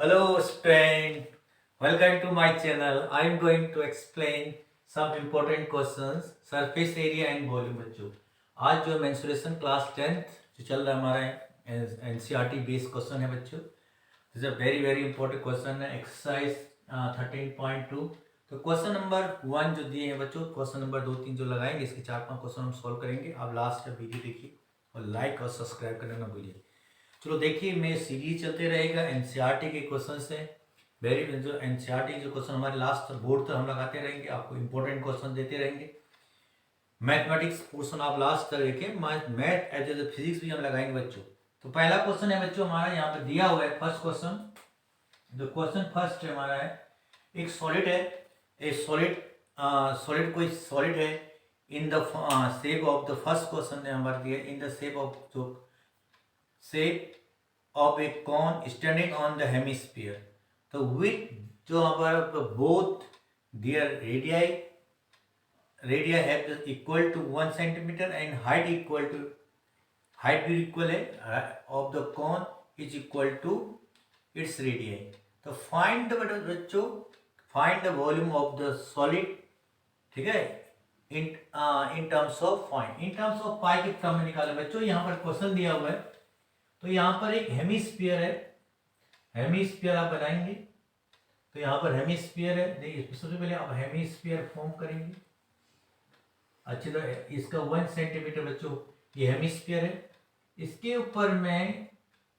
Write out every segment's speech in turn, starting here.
Hello student, welcome to my channel. I am going to explain some important questions, surface area and volume बच्चों। आज जो mensuration class 10th जो चल रहा है हमारा एनसीईआरटी बेस्ड क्वेश्चन है बच्चों। This a very very important question है एक्सरसाइज 13.2। तो क्वेश्चन नंबर 1 जो दिए हैं बच्चों, क्वेश्चन नंबर 2 3 जो लगाएंगे, इसके 4-5 क्वेश्चन हम सॉल्व करेंगे। आप लास्ट तक वीडियो देखिए और लाइक और सब्सक्राइब करना ना भूलिए। चलो देखिए, मैं सीरीज चलते रहेगा, एनसीईआरटी के क्वेश्चन से वेरी जो एनसीईआरटी जो क्वेश्चन हमारे लास्ट बोर्ड तक हम लगाते रहेंगे, आपको इंपॉर्टेंट क्वेश्चन देते रहेंगे। मैथमेटिक्स पोर्शन आप लास्ट तक देखें, मैथ एज ए फिजिक्स भी हम लगाएंगे बच्चों। तो पहला क्वेश्चन है बच्चों हमारा यहाँ पे दिया हुआ है, फर्स्ट क्वेश्चन। जो क्वेश्चन फर्स्ट हमारा है, एक सॉलिड है, ए सॉलिड कोई सॉलिड है in the shape of the first question ने हमारा दिया इन द शेप ऑफ जो shape of a cone standing on the hemisphere. तो with जो हमारा both their radii have the equal to 1 centimeter and height भी equal है of the cone is equal to its radii. तो find the बच्चों find the volume of the solid, ठीक है, in terms of पाई के term में निकाले बच्चों। यहाँ पर क्वेश्चन दिया हुआ है, तो यहाँ पर एक हेमिस्फीयर है, हेमिस्फीयर आप बनाएंगे। तो यहाँ पर हेमिस्फीयर है, देखिए सबसे पहले आप हेमिस्फीयर फॉर्म करेंगे अच्छी तरह। इसका 1 सेंटीमीटर बच्चों ये हेमिस्फीयर है। इसके ऊपर में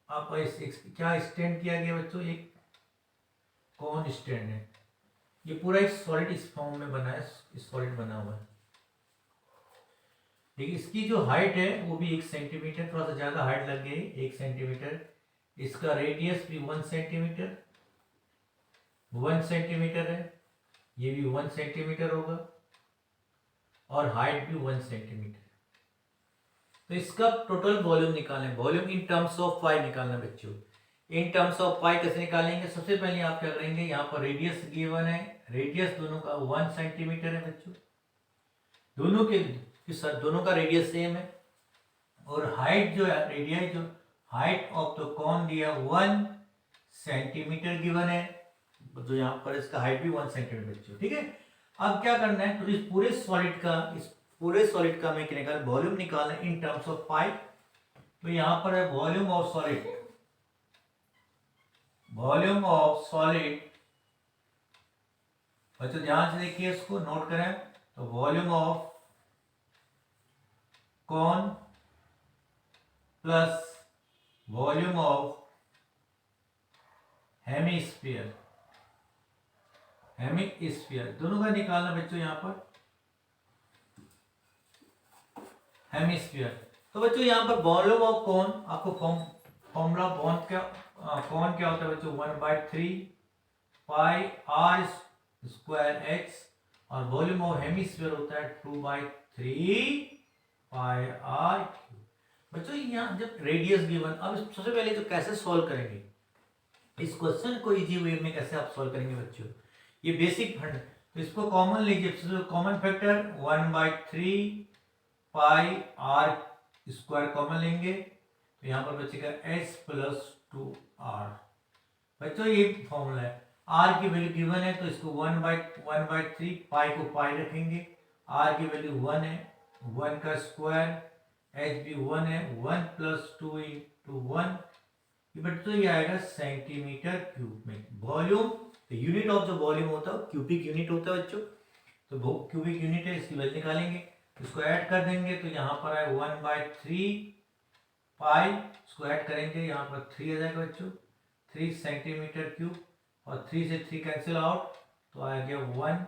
आप क्या स्टैंड किया गया बच्चों, एक कौन स्टैंड है। ये पूरा एक सॉलिड इस फॉर्म में बना है, सॉलिड बना हुआ है। देखिए इसकी जो हाइट है वो भी 1 सेंटीमीटर, थोड़ा सा ज्यादा हाइट लग गई 1 सेंटीमीटर। इसका रेडियस भी 1 सेंटीमीटर, 1 सेंटीमीटर है, ये भी 1 सेंटीमीटर होगा और हाइट भी 1 सेंटीमीटर। तो इसका टोटल वॉल्यूम निकालें, वॉल्यूम इन टर्म्स ऑफ पाई निकालना बच्चों। इन टर्म्स ऑफ पाई कैसे निकालेंगे, सबसे पहले आप क्या करेंगे, यहाँ पर रेडियस गिवन है, रेडियस दोनों का 1 सेंटीमीटर है बच्चों, दोनों का रेडियस सेम है। और हाइट जो है, रेडियस जो हाइट ऑफ द कॉन दिया 1 सेंटीमीटर गिवन है, तो यहाँ पर इसका हाइट भी 1 सेंटीमीटर बच्चों, ठीक है। अब क्या करना है, तो इस पूरे सॉलिड का मैं निकाल वॉल्यूम निकालना है इन टर्म्स ऑफ पाई। तो यहाँ पर है वॉल्यूम ऑफ सॉलिड बच्चों, ध्यान से देखिए, इसको नोट करें। तो volume of cone plus volume of hemisphere दोनों का निकालना बच्चों। यहाँ पर हेमिस्फीयर, तो बच्चों यहाँ पर वॉल्यूम ऑफ कॉन, आपको फॉर्मूला कॉन क्या होता है बच्चों, 1/3 पाई आर स्क्वायर एक्स, और वॉल्यूम ऑफ हेमिस्फीयर होता है 2/3 पाई आर क्यूब। बच्चों यहाँ जब रेडियस गिवन, अब सबसे पहले तो कैसे सॉल्व करेंगे इस क्वेश्चन को, इजी वे में कैसे आप सॉल्व करेंगे बच्चों, ये बेसिक फंड। तो इसको कॉमन लीजिए, common factor 1/3 pi r square common लेंगे, तो यहाँ पर बचेगा s + 2r। बच्चों ये फॉर्मूला है, r की वैल्यू गिवन है, तो इसको 1/3 पाई को पाई रखेंगे, r की वैल्यू 1 है, 1 का स्क्वायर, h भी 1 है, 1 + 2 × 1, ये बच्चों ये आएगा सेंटीमीटर क्यूब में। वॉल्यूम, तो यूनिट ऑफ जो वॉल्यूम होता है क्यूबिक यूनिट होता है बच्चों, तो क्यूबिक यूनिट है, इसकी वैल्यू निकालेंगे, इसको ऐड कर देंगे, तो यहाँ पर है 1/3 पाई, इसको ऐड करेंगे, यहाँ पर 3 आ जाएगा बच्चों, 3 सेंटीमीटर क्यूब, और 3 से 3 कैंसिल आउट, तो आ गया 1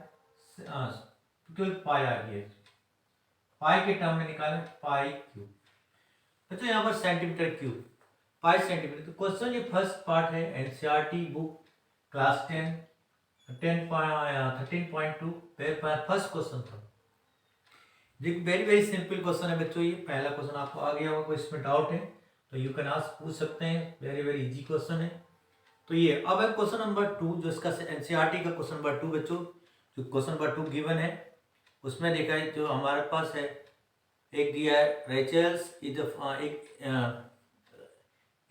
क्योंकि पाई आ गया, पाई के टर्म में निकालें पाई क्यूब। बच्चों यहाँ पर सेंटीमीटर क्यूब, पाई सेंटीमीटर। तो क्वेश्चन ये फर्स्ट पार्ट है NCERT book class 13.2 first question था। वेरी वेरी सिंपल क्वेश्चन है बच्चों, ये पहला क्वेश्चन आपको आ गया होगा, कोई इसमें डाउट है तो यू कैन आस्क, पूछ सकते हैं, वेरी वेरी इजी क्वेश्चन है। तो ये अब है क्वेश्चन नंबर 2, जो इसका एनसीईआरटी का क्वेश्चन नंबर 2 बच्चों, जो क्वेश्चन नंबर 2 गिवन है, उसमें देखा है जो हमारे पास है, एक दिया है रेचल्स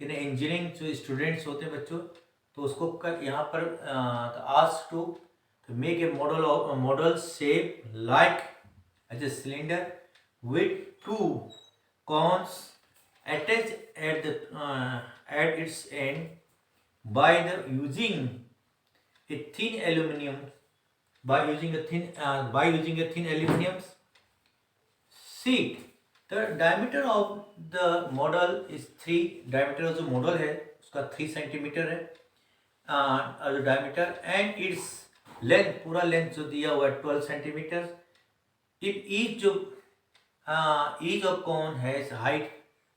इन इंजीनियरिंग जो स्टूडेंट्स होते हैं बच्चों, तो उसको यहाँ पर ask to make a model shape like as a cylinder with two cones attached at its end by the using a thin aluminum by using a thin aluminum sheet. The diameter of the model is 3. diameter जो model है उसका 3 centimetre है जो diameter, and its length पूरा length जो दिया हुआ है 12 centimetre. if each of cone has height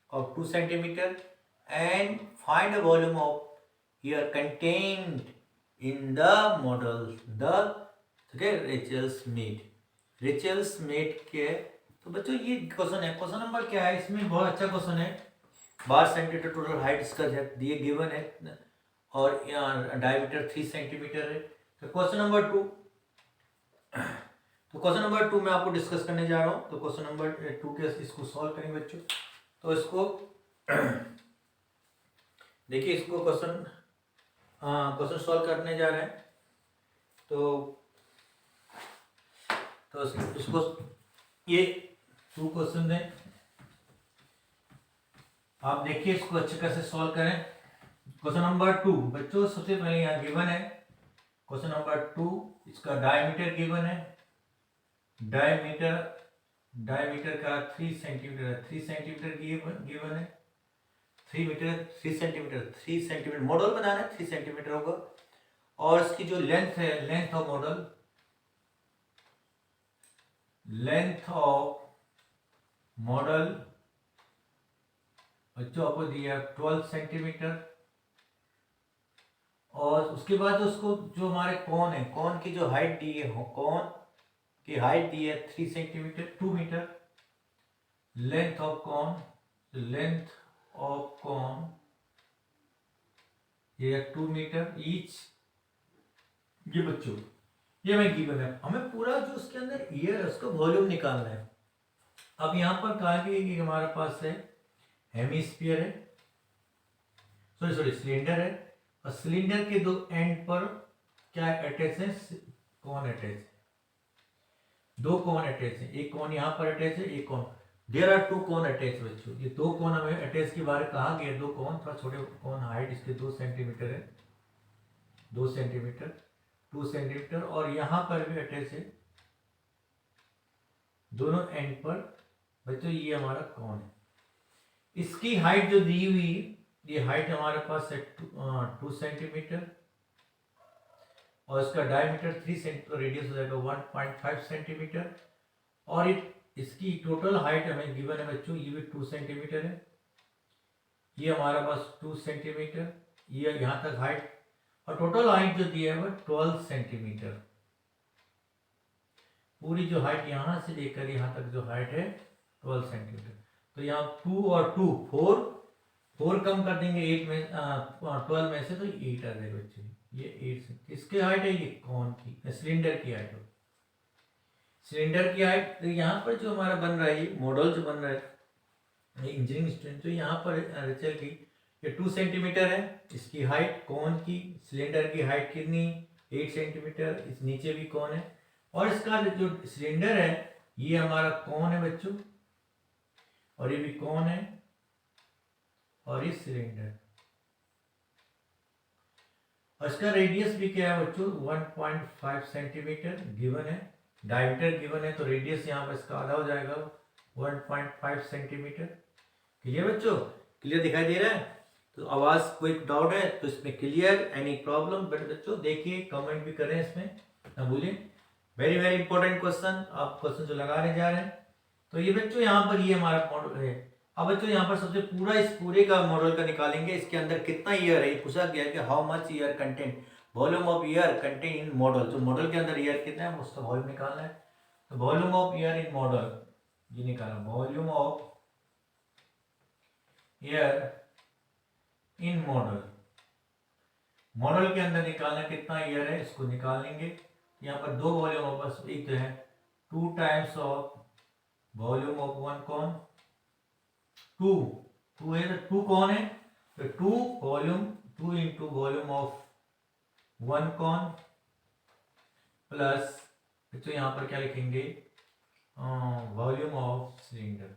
of 2 centimeter, and find the volume of air contained in the model. The Rachel's made. Rachel's made के तो बच्चों ये क्वेश्चन है. क्वेश्चन नंबर क्या है इसमें? बहुत अच्छा क्वेश्चन है. 12 सेंटीमीटर टोटल हाइट इसका दिए गिवन है और डायमीटर 3 सेंटीमीटर है. तो क्वेश्चन नंबर 2, तो क्वेश्चन नंबर 2 मैं आपको डिस्कस करने जा रहा हूँ. तो क्वेश्चन नंबर 2 के इसको सॉल्व करेंगे बच्चों. तो इसको देखिए, इसको क्वेश्चन सॉल्व करने जा रहे हैं. तो इसको ये 2 क्वेश्चन है. आप देखिए इसको अच्छे कैसे सॉल्व करें. क्वेश्चन नंबर 2 बच्चों सबसे पहले यहाँ गिवन है. क्वेश्चन नंबर 2 इसका डायमीटर गिवन है. डायमीटर का 3 सेंटीमीटर है. 3 सेंटीमीटर गिवन है. 3 मीटर 3 सेंटीमीटर 3 सेंटीमीटर मॉडल बनाना है. 3 सेंटीमीटर होगा. और इसकी जो लेंथ है, लेंथ ऑफ मॉडल बच्चों आपको दिया 12 सेंटीमीटर. और उसके बाद उसको जो हमारे कौन है, कौन की जो हाइट दी है, कौन की हाइट दी है 3 सेंटीमीटर 2 मीटर. लेंथ ऑफ कौन ये 2 मीटर ईच. ये बच्चों ये मैं गिवन है. हमें पूरा जो उसके अंदर एयर है उसका वॉल्यूम निकालना है. अब यहाँ पर कहा कि हमारे पास है हेमिस्फीयर है, सॉरी सिलेंडर है. और सिलेंडर के 2 एंड पर क्या अटैच है? कौन अटैच है. 2 कौन अटैच है. एक कौन यहाँ पर अटैच है, एक कौन. देयर आर 2 कौन अटैच बच्चों. ये 2 कौन हमें अटैच के बारे में कहा गया. 2 कौन थोड़ा छोटे कौन, हाइट इसके 2 सेंटीमीटर है. 2 सेंटीमीटर 2 सेंटीमीटर. और यहाँ पर भी अटैच है दोनों एंड पर बच्चों. ये हमारा कौन है. इसकी हाइट जो दी हुई, ये हाइट हमारे पास है 2 सेंटीमीटर. और इसका डायमीटर 3 सेंटीमीटर, रेडियस हो जाएगा 1.5 सेंटीमीटर. और इसकी टोटल हाइट हमें गिवन है बच्चों. ये भी 2 सेंटीमीटर है. ये हमारा पास 2 सेंटीमीटर. ये यहाँ तक हाइट. और टोटल हाइट जो दिया है वो 12 सेंटीमीटर. पूरी जो हाइट यहाँ से लेकर यहाँ तक जो हाइट है 12 सेंटीमीटर. तो यहाँ 2 और 2 4 कम कर देंगे 8 में 12 में से, तो 8 आ जाएगा बच्चों. ये 8 किसके हाइट है? ये कौन की, सिलेंडर की हाइट हो. सिलेंडर की हाइट. तो यहाँ पर जो हमारा बन रहा है, ये मॉडल जो बन रहा है इंजीनियरिंग स्टूडेंट, तो यहाँ पर रेचल की ये 2 सेंटीमीटर है. इसकी हाइट कौन की, सिलेंडर की हाइट कितनी 8 सेंटीमीटर. इस नीचे भी कौन है. और इसका जो सिलेंडर है ये हमारा कौन है बच्चों. और ये भी कौन है. और ये सिलेंडर. और इसका रेडियस भी क्या है बच्चों 1.5 सेंटीमीटर गिवन है. डायमीटर गिवन है, तो रेडियस यहाँ पर इसका आधा हो जाएगा 1.5 सेंटीमीटर. क्लियर बच्चों, क्लियर दिखाई दे रहा है. तो आवाज कोई डाउट है तो इसमें क्लियर, एनी प्रॉब्लम. बट बच्चों देखिए कमेंट भी करें इसमें, ना भूलिए. वेरी वेरी इंपॉर्टेंट क्वेश्चन, आप क्वेश्चन जो लगाने जा रहे हैं. तो ये बच्चों यहाँ पर ये हमारा मॉडल है. अब बच्चों यहाँ पर सबसे पूरा इस पूरे का मॉडल का निकालेंगे. इसके अंदर कितना ईयर है ये पूछा गया है कि how much year content, volume of year contain in model. तो मॉडल के अंदर ईयर कितना है उसका वॉल्यूम निकालना है. तो volume of year in model ये निकालना. Volume of year in model, model के अंदर निकालना कितना ईयर है इसको निकाल लेंगे. यहाँ पर 2 वॉल्यूम बस. एक तो है 2 टाइम्स ऑफ वॉल्यूम ऑफ 1 कौन 2 है. तो 2 कौन है, तो 2 volume 2 into volume of one cone plus बच्चों यहाँ पर क्या लिखेंगे, वॉल्यूम ऑफ सिलेंडर।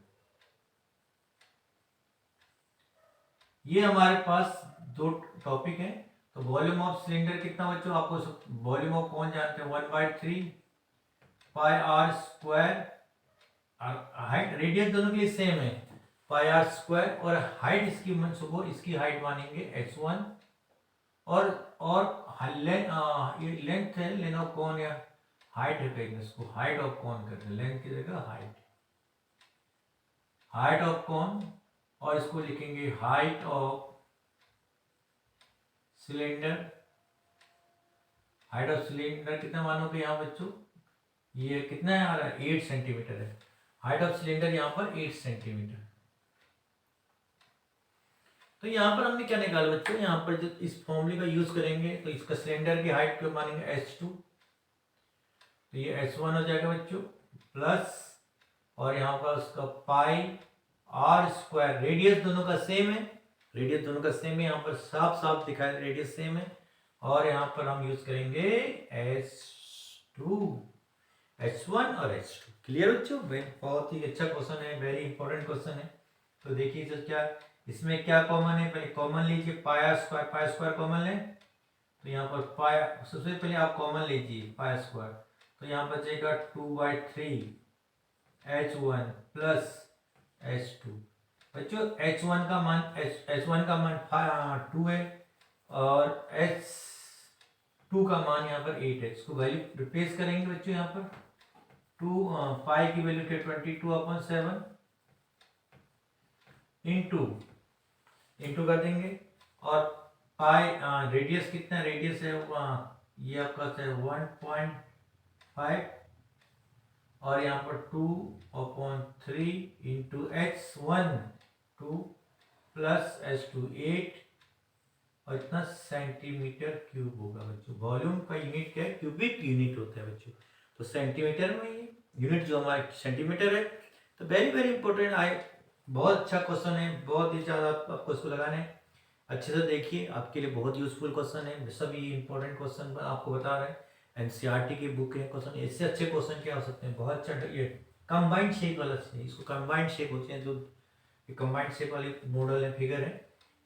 ये हमारे पास दो टॉपिक हैं। तो वॉल्यूम ऑफ सिलेंडर कितना बच्चों, आपको वॉल्यूम ऑफ कौन जानते हैं, 1/3 pi r square. Height radius दोनों के लिए सेम है, पाई आर स्क्वायर, और हाइट इसकी सुबह इसकी हाइट मानेंगे h1, और लेंथ है, लेंथ ऑफ कौन या हाइट है, कहेंगे इसको हाइट ऑफ कौन करते हैं, लेंथ की जगह हाइट ऑफ कौन, और इसको लिखेंगे height of cylinder. Height of cylinder कितना मानोगे यहाँ बच्चों, ये कितना है आ रहा है, 8 सेंटीमीटर है। हाइट ऑफ सिलेंडर यहाँ पर 8 सेंटीमीटर। तो यहाँ पर हमने क्या निकाला बच्चों, यहाँ पर जब इस फॉर्मूले का यूज करेंगे तो इसका सिलेंडर की हाइट को मानेंगे h2, तो ये h1 हो जाएगा बच्चों, प्लस और यहाँ पर उसका पाई आर स्क्वायर। रेडियस दोनों का सेम है, रेडियस दोनों का सेम है, यहाँ पर साफ साफ दिखाया रेडियस सेम है, और यहाँ पर हम यूज करेंगे h2, h1 और h2। क्लियर बच्चों, बहुत ही अच्छा क्वेश्चन है, वेरी इंपॉर्टेंट क्वेश्चन है। तो देखिए सर क्या इसमें क्या कॉमन है, पहले कॉमन लीजिए, पाई स्क्वायर कॉमन लें, तो यहाँ पर पाई, सबसे पहले आप कॉमन लीजिए पाई स्क्वायर, तो यहाँ पर बचेगा 2/3 h1 प्लस h2। बच्चों h1 का मान h1 का मान 2 है, और h2 का मान यहाँ पर 8 है। इसको वैल्यू रिप्लेस करेंगे बच्चों, यहाँ पर 2 पाई की वैल्यू के 22/7 इंटू कर देंगे, और पाई रेडियस कितना, रेडियस है ये आपका है 1.5, और यहाँ पर 2/3 इंटू h1 2 प्लस h2 8, और इतना सेंटीमीटर क्यूब होगा बच्चों। वॉल्यूम का यूनिट क्या है, क्यूबिक यूनिट होता है बच्चों, तो सेंटीमीटर में ये यूनिट जो हमारा सेंटीमीटर है। तो वेरी वेरी इंपॉर्टेंट बहुत अच्छा क्वेश्चन है, बहुत ही ज़्यादा आपको इसको लगाना है, अच्छे से देखिए, आपके लिए बहुत यूजफुल क्वेश्चन है। सभी इंपॉर्टेंट क्वेश्चन आपको बता रहे हैं, एनसीईआरटी की बुक है क्वेश्चन, इससे अच्छे क्वेश्चन क्या हो सकते हैं, बहुत अच्छा। ये कंबाइंड शेप वाला है, इसको कंबाइंड शेप होते हैं, जो कंबाइंड शेप वाली मॉडल है, फिगर है।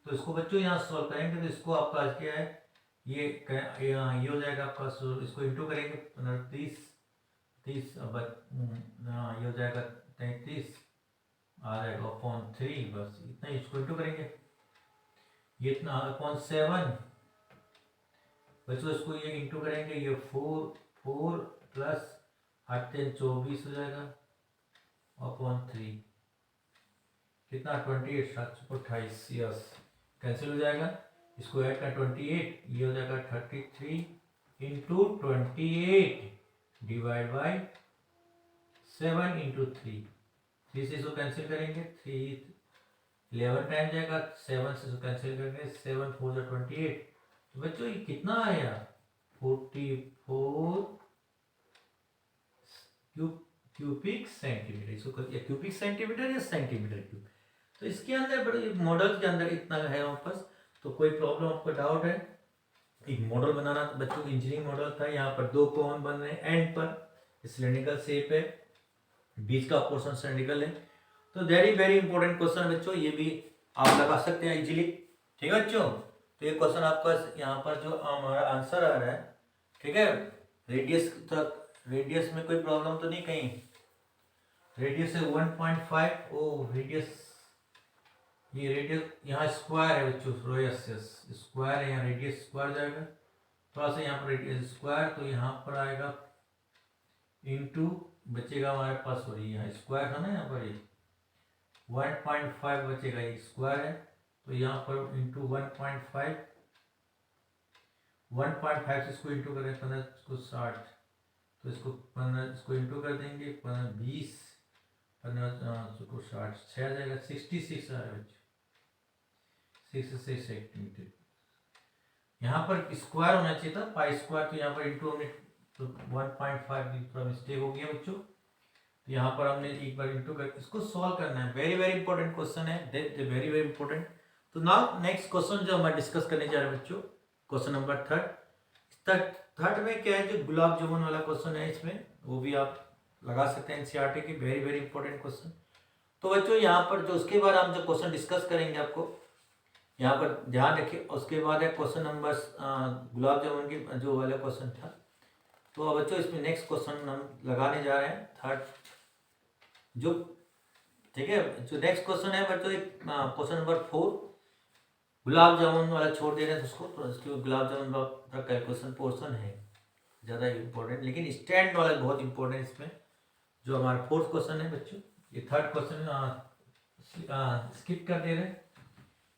तो इसको बच्चों यहाँ सॉल्व करेंगे, तो इसको आपका क्या है, ये हो जाएगा आपका, इसको इंटू करेंगे 30 30, ये हो जाएगा 33 आ जाएगा अपॉन 3, बस इतना इसको इंटू करेंगे, ये इतना अपॉन 7 बच्चों, इसको ये इंटू करेंगे, ये 4 प्लस 8 24 हो जाएगा अपॉन 3, कितना 28 728, यस कैंसिल हो जाएगा, इसको ऐड कर 28, ये हो जाएगा 33 इंटू 28 डिवाइड बाई 7 इंटू 3 से इसको कैंसिल करेंगे, 3 11 टाइम जाएगा, 7 से इसको कैंसिल करेंगे, 7 4 28। तो बच्चों ये कितना आया, 44 क्यूबिक सेंटीमीटर। इसको क्यूबिक सेंटीमीटर या सेंटीमीटर क्यूब। तो इसके अंदर बड़े मॉडल के अंदर इतना है वापस। तो कोई प्रॉब्लम आपको डाउट है, एक मॉडल बनाना बच्चों इंजीनियरिंग मॉडल था, यहाँ पर 2 कॉन बन रहे हैं, एंड पर सिलेंड्रिकल शेप है, बीच का पोर्शन सिलेंड्रिकल है। तो वेरी इंपॉर्टेंट क्वेश्चन बच्चों, ये भी आप लगा सकते हैं इजीली, ठीक है बच्चों। तो ये क्वेश्चन आपका यहाँ पर जो हमारा आंसर आ रहा है, ठीक है, रेडियस तक, रेडियस में कोई प्रॉब्लम तो नहीं कहीं, रेडियस है 1.5, ओ रेडियस, ये रेडियस यहाँ स्क्वायर है बच्चों, स्क्वायर है, यहाँ रेडियस स्क्वायर जाएगा, थोड़ा सा यहाँ पर रेडियस स्क्वायर, तो यहाँ पर आएगा इंटू बचेगा हमारे पास, सॉरी यहाँ स्क्वायर था ना, यहाँ पर ये 1.5 बचेगा, ये स्क्वायर है, तो यहाँ पर इंटू 1.5 से इसको इंटू करें 15 इसको 60, तो इसको 15 इसको इंटू कर देंगे, 15 20 15 को 60 6 आ जाएगा, 66 आ रहा है बच्चों, 66 सेंटीमीटर। यहाँ पर स्क्वायर होना चाहिए था, पाई स्क्वायर, तो यहाँ पर इंटू हमने तो 1.5 की थोड़ा मिस्टेक हो गया बच्चों, तो यहाँ पर हमने एक बार इंटू कर इसको सॉल्व करना है। वेरी इंपॉर्टेंट क्वेश्चन है, वेरी इंपॉर्टेंट। तो नाउ नेक्स्ट क्वेश्चन जो हम डिस्कस करने जा रहे हैं बच्चों, क्वेश्चन नंबर 3, थर्ड में क्या है, जो गुलाब जामुन वाला क्वेश्चन है इसमें, वो भी आप लगा सकते हैं, एनसीईआरटी की वेरी वेरी इंपॉर्टेंट क्वेश्चन। तो बच्चों यहाँ पर जो उसके बाद हम जो क्वेश्चन डिस्कस करेंगे आपको यहाँ पर ध्यान रखिए। उसके बाद है क्वेश्चन नंबर गुलाब जामुन की जो वाला क्वेश्चन था। तो अब बच्चों इसमें नेक्स्ट क्वेश्चन हम लगाने जा रहे हैं थर्ड जो, ठीक है। जो नेक्स्ट क्वेश्चन है बच्चों क्वेश्चन नंबर 4, गुलाब जामुन वाला छोड़ दे रहे हैं उसको, तो इसके गुलाब जामुन का कैलकुलेशन पोर्शन है ज़्यादा इम्पोर्टेंट, लेकिन स्टैंड वाला बहुत इंपॉर्टेंट इसमें जो हमारा फोर्थ क्वेश्चन है बच्चों। ये थर्ड क्वेश्चन स्किप कर दे रहे हैं।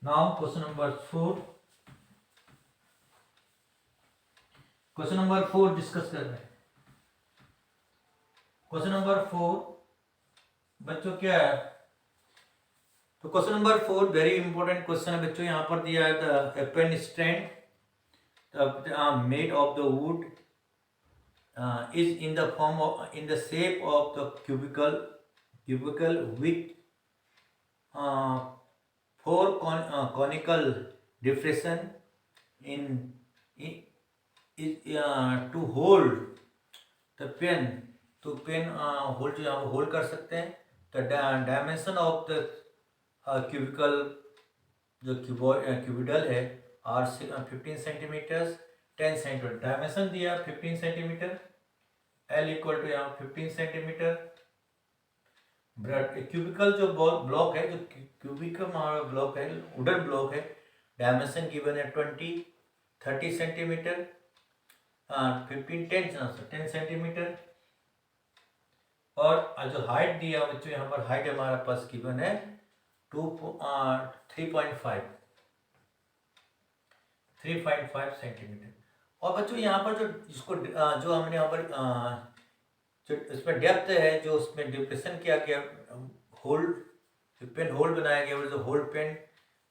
Now question number 4, question number 4 discuss कर रहे हैं। क्वेश्चन नंबर 4 बच्चों क्या है, तो question number 4 very important question है बच्चों। यहाँ पर दिया है the pen stand made of the wood is in the form of in the shape of the cubicle with four conical depression in to hold the pen, तो pen hold जो यहाँ hold कर सकते हैं। The dimension of the cubical जो cuboidal है are 15 centimetre 10 centimetre, dimension दिया 15 centimetre, L equal to यहाँ 15 सेंटीमीटर। क्यूबिकल जो ब्लॉक है, जो क्यूबिकल ब्लॉक है, वुडन ब्लॉक है, डायमेंशन गिवन है 30 सेंटीमीटर, 10 सेंटीमीटर। और जो हाइट दिया बच्चों यहाँ पर हाइट हमारे पास गिवन है 3.5 सेंटीमीटर। और बच्चों यहाँ पर जो इसको जो हमने यहाँ पर जो इसमें डेप्थ है, जो उसमें डिप्रेशन किया गया, होल्ड पेन होल्ड बनाया गया, जो होल्ड पेन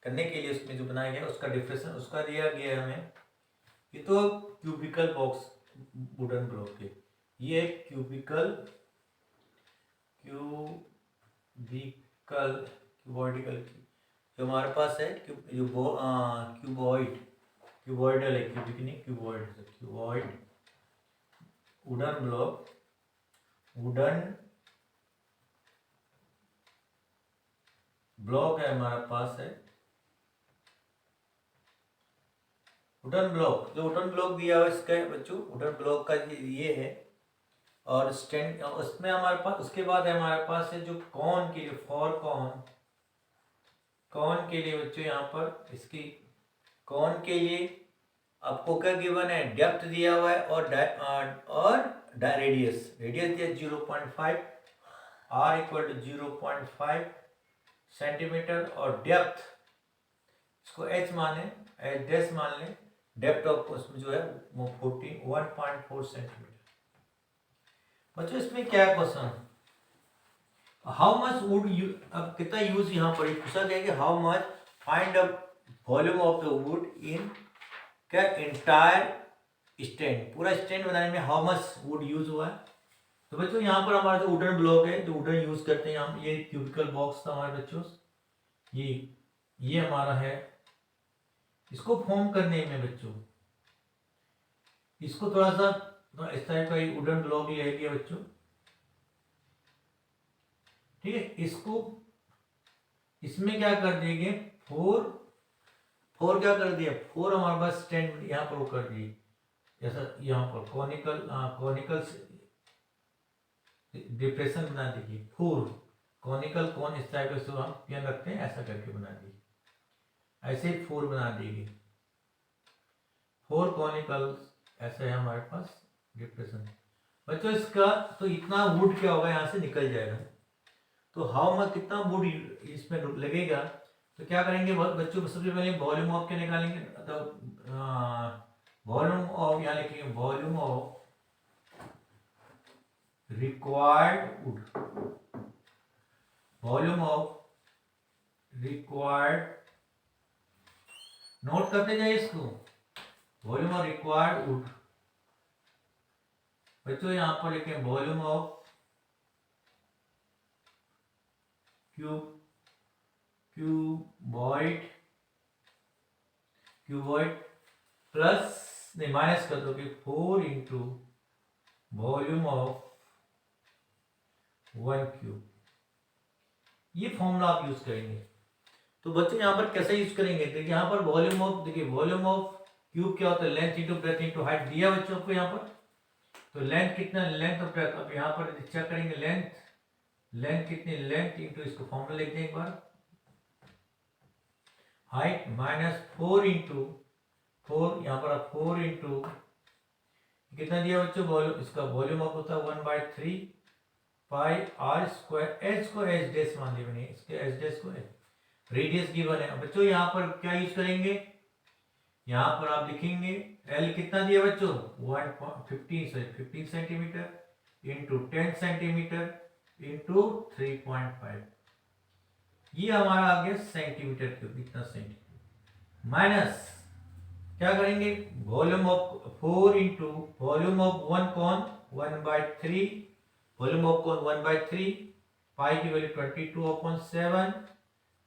करने के लिए उसमें जो बनाया गया उसका डिप्रेशन उसका दिया गया है हमें। ये तो क्यूबिकल बॉक्स वुडन ब्लॉक के, ये क्यूबिकल क्यूबॉइडिकल जो हमारे पास है क्यूबॉइडल है, क्यूबिक नहीं क्यूबॉइड वुडन ब्लॉक है हमारे पास है वुडन ब्लॉक। जो वुडन ब्लॉक दिया हुआ इसका बच्चों, वुडन ब्लॉक का ये है। और स्टैंड उसमें हमारे पास, उसके बाद हमारे पास है जो कॉन के लिए, फॉर कॉन के लिए बच्चों यहाँ पर इसकी कॉन के लिए आपको क्या गिवन है, डेप्थ दिया हुआ है और रेडियस दिया 0.5, r इक्वल टू 0.5 सेंटीमीटर, और डेप्थ इसको h माने, h मान लें, डेप्थ ऑफ उसमें जो है वो 1.4 सेंटीमीटर। बच्चों इसमें क्या है question, how much would you, अब कितना यूज यहाँ पर पूछा गया कि how much find the volume of the wood in क्या इंटायर स्टैंड, पूरा स्टैंड बनाने में हाउ मच वुड यूज हुआ है। तो बच्चों यहाँ पर हमारा जो वुडन ब्लॉक है, जो वुडन यूज करते हैं हम, ये क्यूबिकल बॉक्स था हमारे बच्चों, ये हमारा है। इसको फॉर्म करने में बच्चों इसको थोड़ा सा इस टाइप का वुडन ब्लॉक ले लिया बच्चों, ठीक है। इसको इसमें क्या कर देंगे, फोर क्या कर दिया, फोर हमारे पास स्टैंड यहाँ पर वो कर दिए, जैसा यहाँ पर कॉनिकल डिप्रेशन बना दीजिए, फोर कॉनिकल कौन इस टाइप से हम पेन रखते हैं ऐसा करके बना दीजिए, ऐसे ही फोर बना देंगे, फोर कॉनिकल ऐसा है हमारे पास डिप्रेशन। बच्चों इसका तो इतना वुड क्या होगा यहाँ से निकल जाएगा, तो हाउ मच कितना वुड इसमें लगेगा। तो क्या करेंगे बच्चों, सबसे पहले वॉल्यूम ऑफ क्या निकालेंगे, तो वॉल्यूम ऑफ यहाँ लिखेंगे volume of required would, volume of required, note करते जाइए इसको, वॉल्यूम ऑफ रिक्वायर्ड वुड। बच्चों यहाँ पर लिखें वॉल्यूम ऑफ क्यूबॉइड प्लस नहीं माइनस कर दो कि 4 इंटू वॉल्यूम ऑफ 1 क्यूब, ये फॉर्मूला आप यूज करेंगे। तो बच्चों यहाँ पर कैसे यूज करेंगे, देखिए यहाँ पर वॉल्यूम ऑफ, देखिए वॉल्यूम ऑफ क्यूब क्या होता है, length into breadth into height दिया बच्चों को यहाँ पर। तो लेंथ कितना, लेंथ ऑफ ब्रेथ, अब यहाँ पर चेक करेंगे लेंथ, लेंथ कितनी, लेंथ इंटू इसको फॉर्मूला लिख दें एक बार, हाइट माइनस 4 इंटू 4, यहाँ पर आप 4 इंटू कितना दिया बच्चों, वॉल्यूम, इसका वॉल्यूम ऑफ होता है 1/3 पाई आर स्क्वायर, एच को एच डेस मान लिया मैंने, इसके एच डेस को रेडियस गिवन है। बच्चों यहाँ पर क्या यूज करेंगे, यहाँ पर आप लिखेंगे एल कितना दिया बच्चों 15 सेंटीमीटर इंटू 10 सेंटीमीटर इंटू 3.5, ये हमारा आ गया सेंटीमीटर क्यूब, इतना सेंटीमीटर, माइनस क्या करेंगे volume of 4 into volume of 1 कौन 1/3, वॉल्यूम ऑफ कौन 1/3, पाई की वैल्यू 22/7,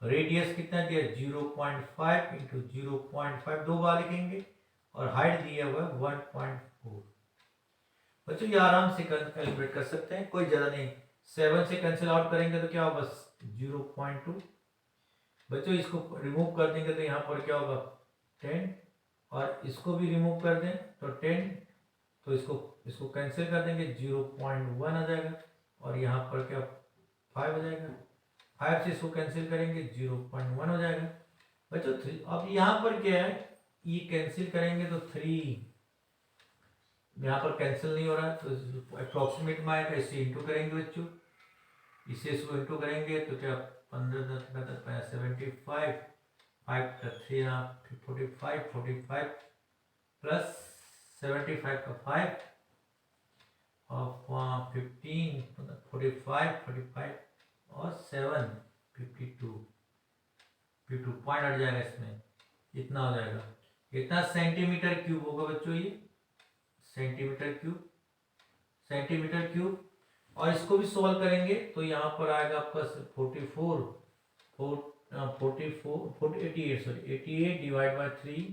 रेडियस कितना दिया 0.5 इंटू 0.5, दो बार लिखेंगे, और हाइट दिया हुआ है 1.4। बच्चों ये आराम से कैलकुलेट कर सकते हैं, कोई ज्यादा नहीं, 7 से कैंसिल आउट करेंगे तो क्या होगा बस 0.2। बच्चों इसको रिमूव कर देंगे तो यहाँ पर क्या होगा 10, और इसको भी रिमूव कर दें तो 10, तो इसको कैंसिल कर देंगे 0.1 आ जाएगा, और यहाँ पर क्या 5 हो जाएगा, 5 से इसको कैंसिल करेंगे 0.1 हो जाएगा। बच्चों 3, अब यहाँ पर क्या है, ये कैंसिल करेंगे तो 3 यहाँ पर कैंसिल नहीं हो रहा है, तो अप्रोक्सीमेट में आएगा, इसे इंटू करेंगे बच्चों, इसे इसको इंटू करेंगे तो क्या 15 75, 5 का 3 45 प्लस 75 का 5 और 15 45 और 7 52 पॉइंट हट जाएगा, इसमें इतना हो जाएगा, इतना सेंटीमीटर क्यूब होगा बच्चों, ये सेंटीमीटर क्यूब। और इसको भी सोल्व करेंगे तो यहाँ पर आएगा आपका 88 डिवाइड बाय 3,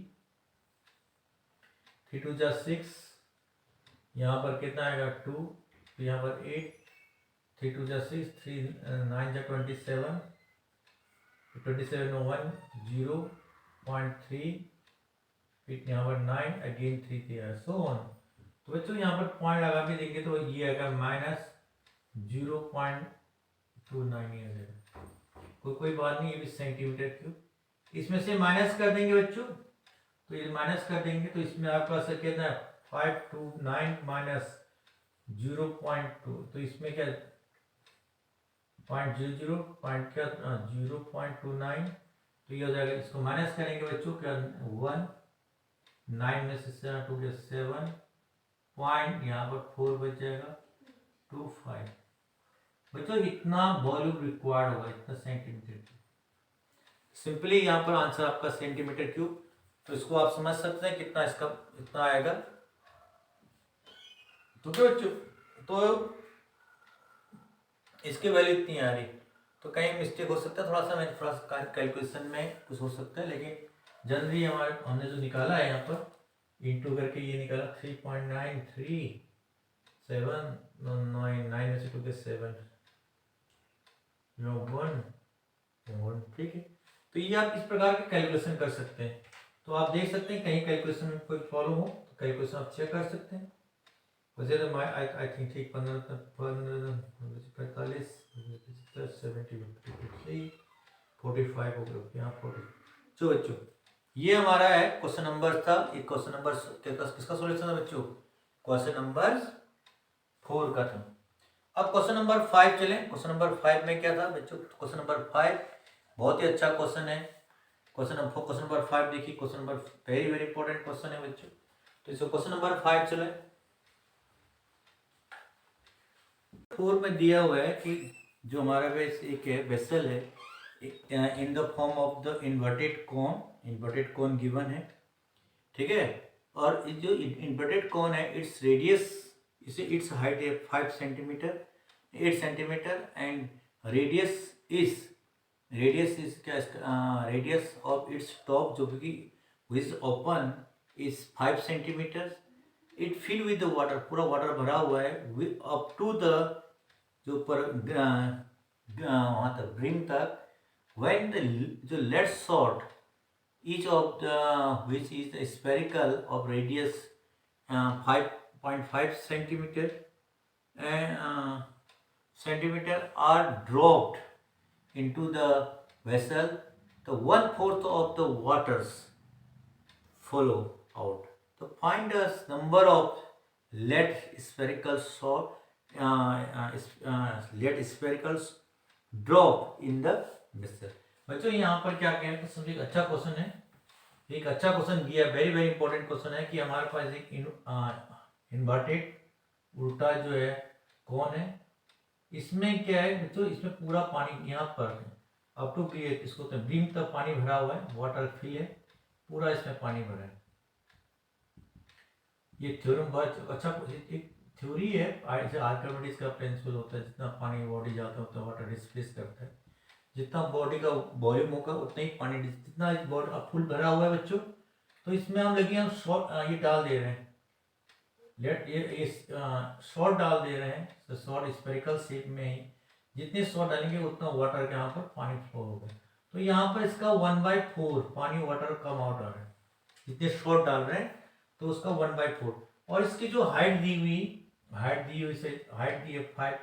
3 2 जा 6, यहाँ पर कितना आएगा 2, तो यहाँ पर 8, 3 2 जा 6, 3 9 जा 27, 27 में 1 0.3, फिर यहाँ पर 9 अगेन 3 दिया, सो ऑन। तो बच्चों यहाँ पर पॉइंट लगा के देंगे तो ये आएगा माइनस 0.29 ही आ जाएगा, कोई बात नहीं, ये भी सेंटीमीटर क्यूब। इसमें से माइनस कर देंगे बच्चों, तो ये माइनस कर देंगे तो इसमें आपका सर कितना है 529 माइनस 0.2, तो इसमें क्या 0.00 पॉइंट क्या 0.29, तो ये हो जाएगा, इसको माइनस करेंगे बच्चों क्या 1, 9 में से 2 गया 7 पॉइंट, यहाँ पर 4 बच जाएगा 25। बच्चों इतना वॉल्यूम रिक्वायर्ड होगा, इतना सेंटीमीटर क्यूब, सिंपली यहाँ पर आंसर आपका सेंटीमीटर क्यूब। तो इसको आप समझ सकते हैं कितना इसका इतना आएगा। तो क्या बच्चों, तो इसकी वैल्यू इतनी आ रही, तो कहीं मिस्टेक हो सकता है, थोड़ा सा कैलकुलेशन में कुछ हो सकता है, लेकिन जनरली हमने जो निकाला है यहाँ पर इंटू करके ये निकाला 3.937 में से 2 के 7 1, ठीक है। तो ये आप इस प्रकार के कैलकुलेशन कर सकते हैं। तो आप देख सकते हैं कहीं कैलकुलेशन में कोई प्रॉब्लम हो तो कैलकुलेशन आप चेक कर सकते हैं। वैसे तो आई थिंक ठीक 15 45 70 45 हो गया यहाँ 40। जो बच्चों ये हमारा है क्वेश्चन नंबर था, ये क्वेश्चन नंबर किसका सॉल्यूशन था बच्चों, क्वेश्चन नंबर 4 का था। अब क्वेश्चन नंबर 5 चलें। क्वेश्चन नंबर 5 में क्या था बच्चों, क्वेश्चन नंबर 5 बहुत ही अच्छा क्वेश्चन है। क्वेश्चन नंबर 5 देखिए, question number very very important question है बच्चों। तो इसको क्वेश्चन नंबर 5 चले। 4 में दिया हुआ है कि जो हमारा एक वेसल है in the form of the inverted cone given है, ठीक है। और जो इन्वर्टेड कोन है इट्स रेडियस इट्स हाइट है 5 centimetre 8 centimetre and radius is क्या रेडियस ऑफ इट्स टॉप जो कि is open is 5 centimeters. It filled with the water, पूरा वाटर भरा हुआ है up to the जो ऊपर वहाँ तक ब्रिम तक. When the जो lead salt, each of the which is the spherical of radius 5.5 centimeter and centimeter are dropped into the vessel, the 1/4 of the waters follow out. So find the number of lead spherical salt, lead sphericals drop in the vessel. बच्चों यहाँ पर क्या कहें तो समझिए, अच्छा question है, एक अच्छा क्वेश्चन दिया, वेरी वेरी इंपॉर्टेंट क्वेश्चन है कि हमारे पास एक इन्वर्टेड उल्टा जो है कौन है, इसमें क्या है बच्चों, इसमें पूरा पानी यहाँ पर अप टू इसको तो बीम तक पानी भरा हुआ है, वाटर फिल है, पूरा इसमें पानी भरा है. ये थ्योरम बहुत अच्छा एक थ्योरी है, आर्किमिडीज का प्रिंसिपल होता है, जितना पानी बॉडी जाता है उतना वाटर डिस्प्लेस करता है, जितना बॉडी का वॉल्यूम होगा उतना ही पानी, जितना बॉडी फुल भरा हुआ है बच्चों, तो इसमें हम लगे हम शॉर्ट ये डाल दे रहे हैं, लेट ये शॉर्ट डाल दे रहे हैं, तो शॉर्ट स्फेरिकल शेप में ही जितने शॉर्ट डालेंगे उतना वाटर के यहाँ पर पानी फ्लो होगा. तो यहाँ पर इसका 1/4 पानी वाटर कम आउट आ रहा है, जितने शॉर्ट डाल रहे हैं तो उसका 1/4. और इसकी जो हाइट दी हुई से हाइट दी है 5,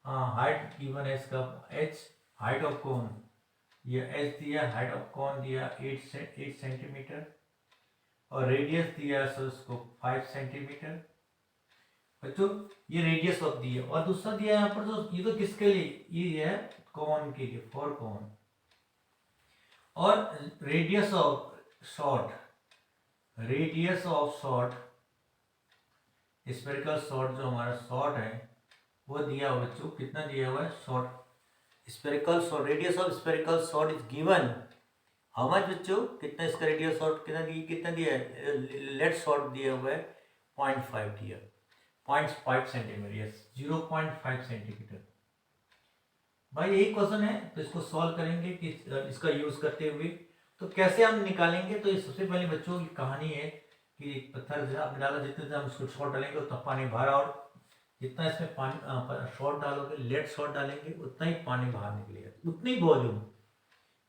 हाइट गिवन है इसका h, हाइट ऑफ कोन ये h दिया, हाइट ऑफ कोन दिया 8 सेंटीमीटर, और रेडियस दिया है उसको 5 सेंटीमीटर. बच्चों ये रेडियस ऑफ दी है, और दूसरा दिया यहाँ पर, तो ये तो किसके लिए, ये है कॉन के लिए, फॉर कॉन. और radius of short, spherical shot जो हमारा शॉर्ट है वो दिया हुआ बच्चों, कितना दिया हुआ है short spherical short, radius of spherical short is given how much बच्चों, कितना इसका रेडियस शॉर्ट कितना दिया है, लेट शॉर्ट दिया हुआ है 0.5 दिया, 0.5 सेंटीमीटर, यस 0.5 सेंटीमीटर. भाई यही क्वेश्चन है, तो इसको सॉल्व करेंगे कि इसका यूज करते हुए तो कैसे हम निकालेंगे. तो ये सबसे पहले बच्चों की कहानी है कि पत्थर आपने डाला, जितने हम उसको शॉर्ट डालेंगे उतना पानी बाहर, और जितना इसमें पानी शॉर्ट डालोगे, लेट शॉर्ट डालेंगे उतना ही पानी बाहर निकलेगा, उतनी वॉल्यूम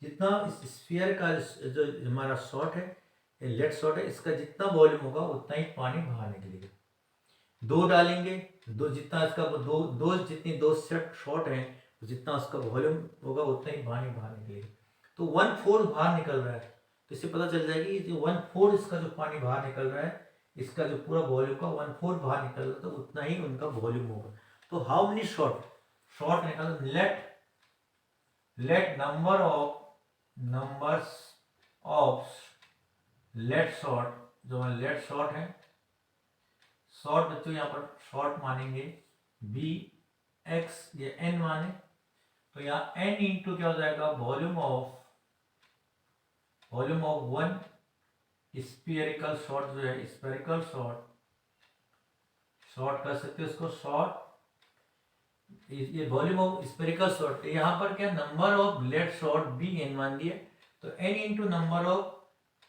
जितना इस स्फीयर का जो हमारा शॉर्ट है, ये लेट शॉर्ट है, इसका जितना वॉल्यूम होगा उतना ही पानी बाहर निकलेगा. 2 डालेंगे, दो जितना इसका जितनी 2 सेट शॉर्ट है, जितना उसका वॉल्यूम होगा उतना ही पानी बाहर निकलेगा. तो 1/4 बाहर निकल रहा है, तो इससे पता चल जाएगा कि जो 1/4 इसका जो पानी बाहर निकल रहा है, इसका जो पूरा वॉल्यूम का 1/4 बाहर निकल रहा है, तो उतना ही उनका वॉल्यूम होगा. तो हाउ मेनी शॉर्ट निकल, lead numbers of lead shot, जो लेट शॉर्ट है, शॉर्ट बच्चों यहाँ पर शॉर्ट मानेंगे बी एक्स, ये एन माने, तो यहाँ एन इंटू क्या हो जाएगा, वॉल्यूम ऑफ 1 स्फीयरिकल शॉर्ट, जो है स्फेरिकल शॉर्ट कर सकते हो इसको शॉर्ट, ये वॉल्यूम ऑफ स्फेरिकल शॉर्ट. यहाँ पर क्या number of lead shot be n मान दिए, तो n into number of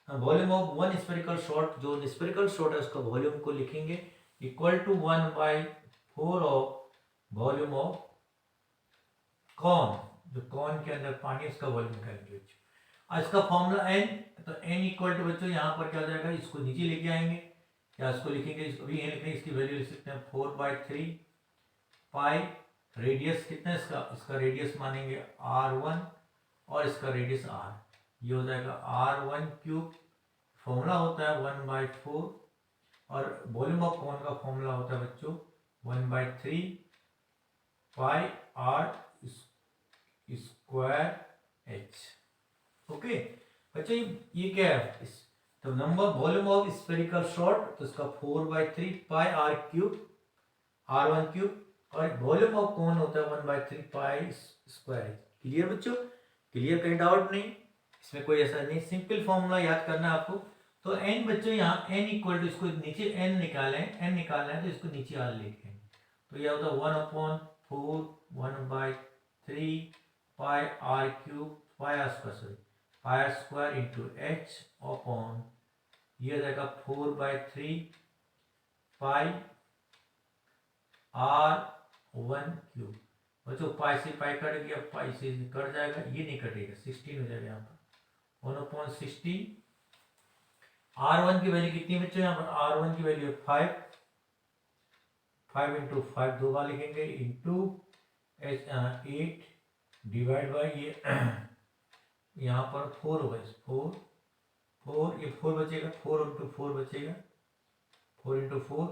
volume of 1 spherical shot, जो स्फेरिकल शॉर्ट है उसका वॉल्यूम को लिखेंगे equal to 1/4 of volume of cone, जो कॉन के अंदर पानी उसका वॉल्यूम निकालेंगे. इसका फॉर्मूला एन, तो एन इक्वल टू बच्चों यहाँ पर क्या हो जाएगा, इसको नीचे लेके आएंगे, क्या इसको लिखेंगे, इसकी वैल्यू लिख सकते हैं 4/3 पाई, रेडियस कितना इसका रेडियस मानेंगे r1, और इसका रेडियस r, ये हो जाएगा r1³. फॉर्मूला होता है 1/4, और वॉल्यूम ऑफ कॉन का फॉर्मूला होता है बच्चों 1/3 पाई r स्क्वायर h. ओके बच्चों, ये क्या है, तो number volume of spherical short, तो इसका 4/3 पाई r1³, और वॉल्यूम ऑफ कॉन होता है 1/3 पाई स्क्वायर. क्लियर बच्चों, क्लियर, कहीं डाउट नहीं, इसमें कोई ऐसा नहीं, सिंपल फॉर्मूला याद करना है आपको. तो एन बच्चों यहाँ एन इक्वल टू, इसको नीचे एन निकालना है, तो इसको नीचे आर लिखें, तो यह होता है 1/4 1/3 पाई r³ पाई r square into h upon ये हो जाएगा 4/3 पाई R1 क्यूब। बच्चों पाई से पाई कट गया, पाई से कट जाएगा, ये नहीं कटेगा, 16 हो जाएगा यहाँ पर 1/16। R1 की वैल्यू कितनी बच्चों यहाँ पर? R1 की वैल्यू 5 इंटू 5 दो बार लिखेंगे, इंटू 8 डिवाइड बाई ये यहाँ पर 4 होगा, 4 ये 4 बचेगा, 4 इंटू 4 बचेगा, 4 इंटू 4।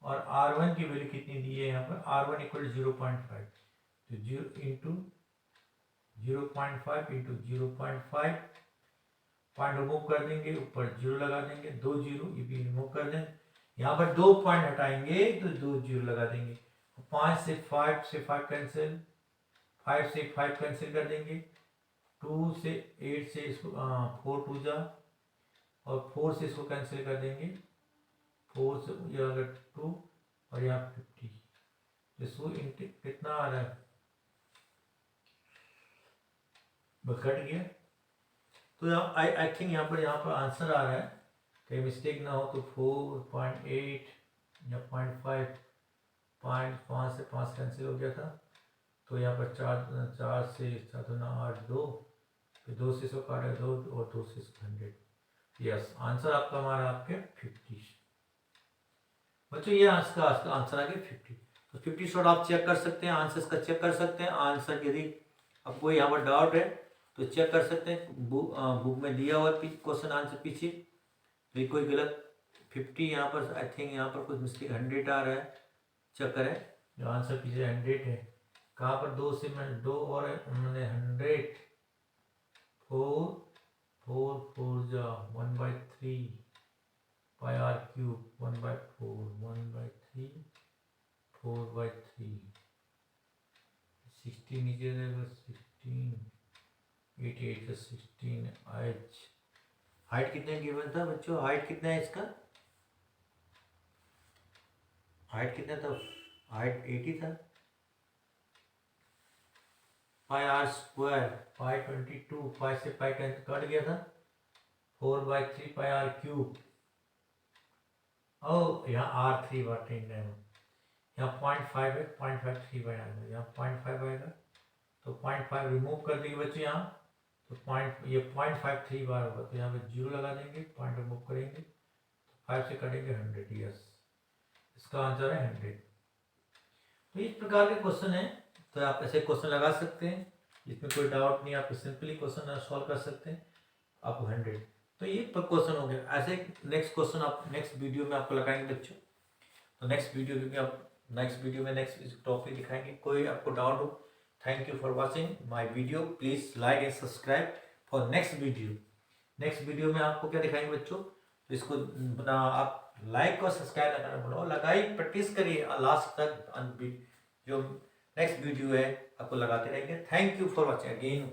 और R1 की वैल्यू कितनी दी है यहाँ पर? R1 इक्वल 0.5, तो 0 इंटू 0.5 इंटू 0.5, पॉइंट रिमूव कर देंगे, ऊपर 0 लगा देंगे, 2 0 ये भी रिमूव कर दें, यहाँ पर 2 पॉइंट हटाएंगे तो 2 0 लगा देंगे। 5 से 5 कैंसिल, 5 से 5 कैंसिल कर देंगे, 2 से 8 से इसको 4 2 जा, और 4 से इसको कैंसिल कर देंगे, 4 से ये अगर 2 और यहाँ 50, इसको कितना आ रहा है? कट गया। तो यहाँ आई थिंक यहाँ पर आंसर आ रहा है, कहीं मिस्टेक ना हो तो 4.8 या 0.5, 5 से 5 कैंसिल हो गया था, तो यहाँ पर 4 से 4 तो ना 8 2, फिर 2 से इसको काटा 2 और 2 से 100। यस, आंसर आपका हमारा आपके 50। बच्चों ये आंसर आ गया 50। तो 50 शॉट आप चेक कर सकते हैं, आंसर का चेक कर सकते हैं। आंसर यदि आपको यहाँ पर डाउट है तो चेक कर सकते हैं, बुक में दिया हुआ क्वेश्चन आंसर पीछे, तो कोई गलत 50 यहाँ पर आई थिंक यहाँ पर कुछ मिस्टेक 100 आ रहा है, चेक करें, जो आंसर पीछे 100 है, कहाँ पर 2 से मैंने 2 और मैंने 100, 4 जा 1/3 पाई R³ 1/4 1/3 4/3 16 नीचे रहेगा, 16 88 16 H। हाइट कितने गिवन था बच्चों? हाइट कितना है इसका? हाइट कितना था? हाइट 80 था। पाई R² पाई 22, पाई से पाई कट गया था, 4/3 पाई R³। और यहाँ R3 बाटे यहाँ 0.5 है, 0.53 आएगा, यहाँ 0.5 आएगा, तो 0.5 रिमूव कर देंगे बच्चे यहाँ, तो ये 0.53 बार होगा, तो यहाँ पे 0 लगा देंगे, पॉइंट रिमूव करेंगे, तो 5 से कटेंगे 100। यस, इसका आंसर है 100। तो इस प्रकार के क्वेश्चन है, तो आप ऐसे क्वेश्चन लगा सकते हैं, इसमें कोई डाउट नहीं, आप सिंपली क्वेश्चन सॉल्व कर सकते हैं, आपको 100। तो ये क्वेश्चन हो गया। ऐसे नेक्स्ट क्वेश्चन आप नेक्स्ट वीडियो में आपको लगाएंगे बच्चों, तो नेक्स्ट वीडियो में नेक्स्ट टॉपिक दिखाएंगे। कोई आपको डाउट हो, thank you for watching my video, please like and subscribe for next video. Next video में आपको क्या दिखाएंगे बच्चों, तो इसको आप लाइक और सब्सक्राइब करना बोलो, लगाई प्रैक्टिस करिए लास्ट तक, जो नेक्स्ट वीडियो है आपको लगाते रहेंगे। Thank you for watching again.